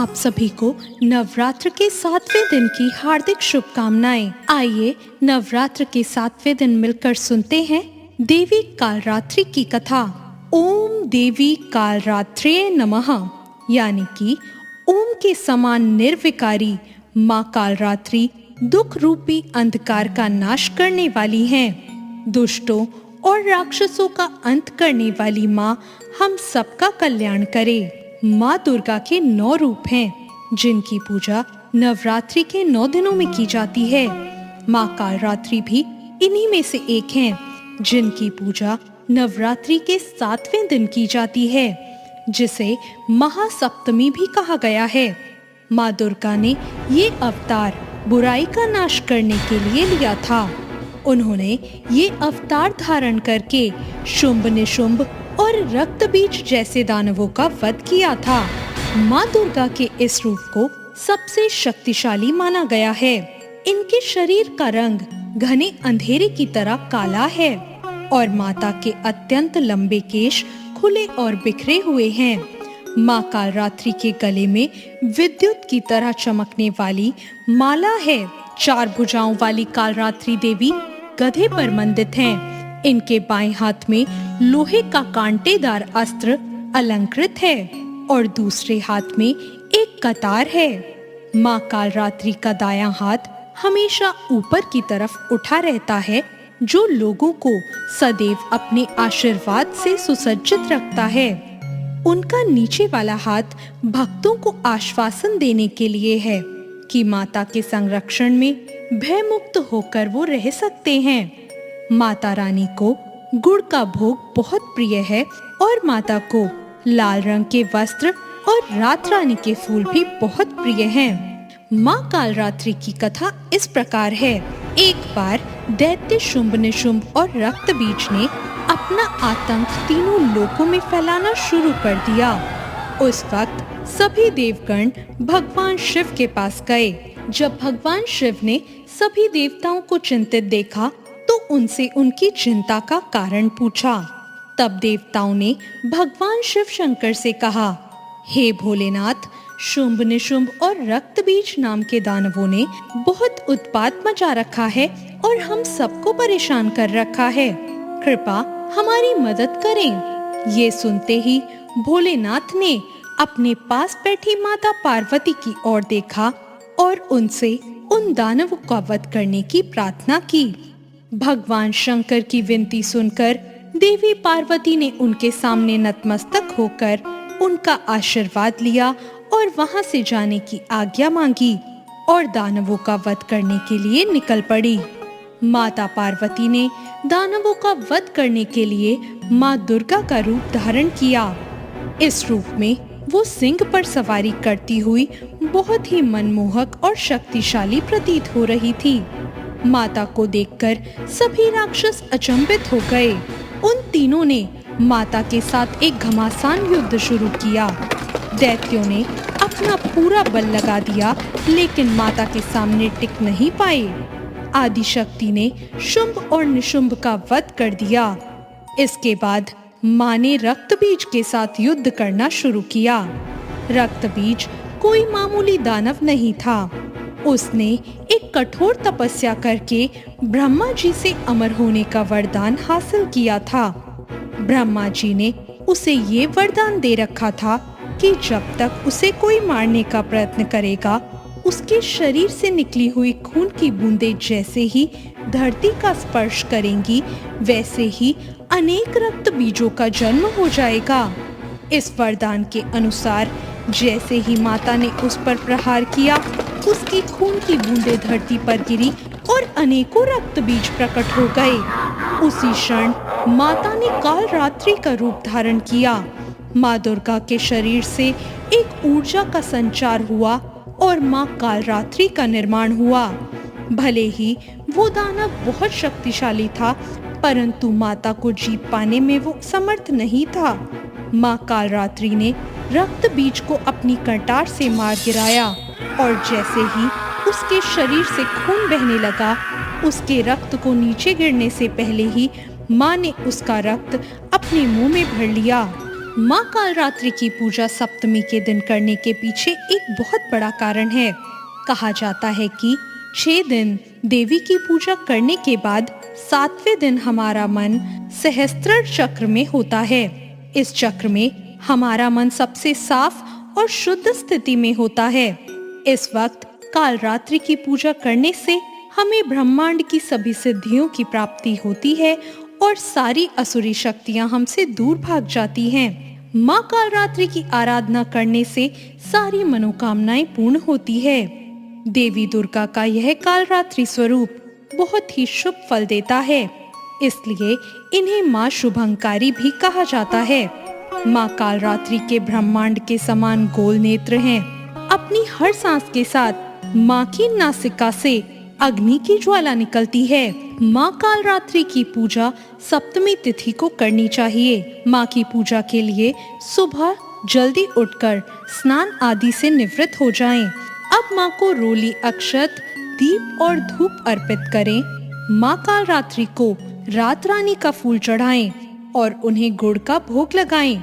आप सभी को नवरात्र के 7वें दिन की हार्दिक शुभकामनाएं। आइए नवरात्र के 7वें दिन मिलकर सुनते हैं देवी कालरात्रि की कथा। ओम देवी कालरात्रे नमः, यानी कि ओम के समान निर्विकारी माँ कालरात्रि दुख रूपी अंधकार का नाश करने वाली हैं। दुष्टों और राक्षसों का अंत करने वाली माँ हम सबका कल्याण करे। माँ दुर्गा के 9 रूप हैं, जिनकी पूजा नवरात्रि के 9 दिनों में की जाती है। माँ कालरात्रि भी इन्हीं में से एक हैं, जिनकी पूजा नवरात्रि के 7वें दिन की जाती है, जिसे महासप्तमी भी कहा गया है। माँ दुर्गा ने ये अवतार बुराई का नाश करने के लिए लिया था। उन्होंने ये अवतार धारण करके शुंभ निशुंभ और रक्त बीज जैसे दानवों का वध किया था। माँ दुर्गा के इस रूप को सबसे शक्तिशाली माना गया है। इनके शरीर का रंग घने अंधेरे की तरह काला है और माता के अत्यंत लंबे केश खुले और बिखरे हुए हैं। माँ कालरात्रि के गले में विद्युत की तरह चमकने वाली माला है। 4 भुजाओं वाली कालरात्रि देवी गधे पर मंडित हैं। इनके बाएं हाथ में लोहे का कांटेदार अस्त्र अलंकृत है और दूसरे हाथ में एक कतार है। माँ कालरात्रि का दायां हाथ हमेशा ऊपर की तरफ उठा रहता है, जो लोगों को सदैव अपने आशीर्वाद से सुसज्जित रखता है। उनका नीचे वाला हाथ भक्तों को आश्वासन देने के लिए है कि माता के संरक्षण में भयमुक्त होकर वो रह सकते हैं। माता रानी को गुड़ का भोग बहुत प्रिय है और माता को लाल रंग के वस्त्र और रात रानी के फूल भी बहुत प्रिय हैं। माँ कालरात्रि की कथा इस प्रकार है। एक बार दैत्य शुंभ निशुंभ और रक्त बीज ने अपना आतंक तीनों लोकों में फैलाना शुरू कर दिया। उस वक्त सभी देवगण भगवान शिव के पास गए। जब भगवान शिव ने सभी देवताओं को चिंतित देखा तो उनसे उनकी चिंता का कारण पूछा। तब देवताओं ने भगवान शिव शंकर से कहा, हे भोलेनाथ, शुंभ निशुंभ और रक्त बीज नाम के दानवों ने बहुत उत्पात मचा रखा है और हम सबको परेशान कर रखा है। कृपा हमारी मदद करें। ये सुनते ही भोलेनाथ ने अपने पास बैठी माता पार्वती की ओर देखा और उनसे उन दानवों का वध करने की प्रार्थना की। भगवान शंकर की विनती सुनकर देवी पार्वती ने उनके सामने नतमस्तक होकर उनका आशीर्वाद लिया और वहां से जाने की आज्ञा मांगी और दानवों का वध करने के लिए निकल पड़ी। माता पार्वती ने दानवों का वध करने के लिए माँ दुर्गा का रूप धारण किया। इस रूप में वो सिंह पर सवारी करती हुई बहुत ही मनमोहक और शक्तिशाली प्रतीत हो रही थी। माता को देखकर सभी राक्षस अचंभित हो गए। उन तीनों ने माता के साथ एक घमासान युद्ध शुरू किया। दैत्यों ने अपना पूरा बल लगा दिया, लेकिन माता के सामने टिक नहीं पाए। आदिशक्ति ने शुंभ और निशुंभ का वध कर दिया। इसके बाद माँ ने रक्त बीज के साथ युद्ध करना शुरू किया। रक्त बीज कोई मामूली दानव नहीं था। उसने एक कठोर तपस्या करके ब्रह्मा जी से अमर होने का वरदान हासिल किया था। ब्रह्मा जी ने उसे ये वरदान दे रखा था कि जब तक उसे कोई मारने का प्रयत्न करेगा, उसके शरीर से निकली हुई खून की बूंदें जैसे ही धरती का स्पर्श करेंगी, वैसे ही अनेक रक्त बीजों का जन्म हो जाएगा। इस वरदान के अनुसार जैसे ही माता ने उस पर प्रहार किया, उसकी खून की बूंदें धरती पर गिरी और अनेकों रक्त बीज प्रकट हो गए। उसी क्षण माता ने कालरात्रि का रूप धारण किया। माँ दुर्गा के शरीर से एक ऊर्जा का संचार हुआ और माँ कालरात्रि का निर्माण हुआ। भले ही वो दानव बहुत शक्तिशाली था, परंतु माता को जीत पाने में वो समर्थ नहीं था। माँ कालरात्रि ने रक्त बीज को अपनी कटार से मार गिराया और जैसे ही उसके शरीर से खून बहने लगा, उसके रक्त को नीचे गिरने से पहले ही माँ ने उसका रक्त अपने मुंह में भर लिया। माँ कालरात्रि की पूजा सप्तमी के दिन करने के पीछे एक बहुत बड़ा कारण है। कहा जाता है कि 6 दिन देवी की पूजा करने के बाद 7वें दिन हमारा मन सहस्त्र चक्र में होता है। इस चक्र में हमारा मन सबसे साफ और शुद्ध स्थिति में होता है। इस वक्त कालरात्रि की पूजा करने से हमें ब्रह्मांड की सभी सिद्धियों की प्राप्ति होती है और सारी असुरी शक्तियां हमसे दूर भाग जाती हैं। माँ कालरात्रि की आराधना करने से सारी मनोकामनाएं पूर्ण होती है। देवी दुर्गा का यह कालरात्रि स्वरूप बहुत ही शुभ फल देता है, इसलिए इन्हें माँ शुभंकारी भी कहा जाता है। माँ कालरात्रि के ब्रह्मांड के समान गोल नेत्र हैं। अपनी हर सांस के साथ माँ की नासिका से अग्नि की ज्वाला निकलती है। माँ कालरात्रि की पूजा सप्तमी तिथि को करनी चाहिए। माँ की पूजा के लिए सुबह जल्दी उठकर स्नान आदि से निवृत्त हो जाएं। अब माँ को रोली अक्षत, दीप और धूप अर्पित करें। माँ कालरात्रि को रात रानी का फूल चढ़ाएं और उन्हें गुड़ का भोग लगाएं।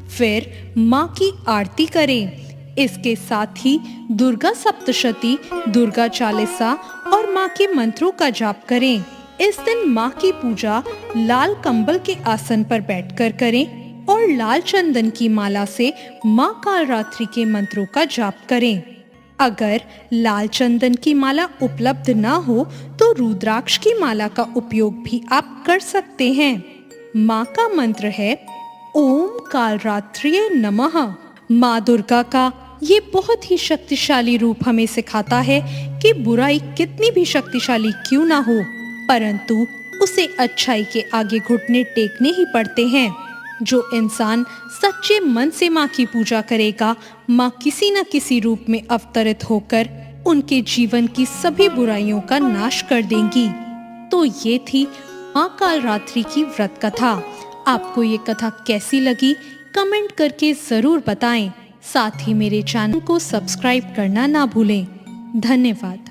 फिर माँ की आरती करें। इसके साथ ही दुर्गा सप्तशती, दुर्गा चालीसा और माँ के मंत्रों का जाप करें। इस दिन माँ की पूजा लाल कंबल के आसन पर बैठकर करें और लाल चंदन की माला से माँ कालरात्रि के मंत्रों का जाप करें। अगर लाल चंदन की माला उपलब्ध ना हो तो रुद्राक्ष की माला का उपयोग भी आप कर सकते हैं। माँ का मंत्र है ओम कालरात्रिये नमः। माँ दुर्गा का ये बहुत ही शक्तिशाली रूप हमें सिखाता है कि बुराई कितनी भी शक्तिशाली क्यों ना हो, परंतु उसे अच्छाई के आगे घुटने टेकने ही पड़ते हैं। जो इंसान सच्चे मन से माँ की पूजा करेगा, माँ किसी न किसी रूप में अवतरित होकर उनके जीवन की सभी बुराइयों का नाश कर देंगी। तो ये थी माँ कालरात्रि की व्रत कथा। आपको ये कथा कैसी लगी कमेंट करके जरूर बताएं। साथ ही मेरे चैनल को सब्सक्राइब करना ना भूलें। धन्यवाद।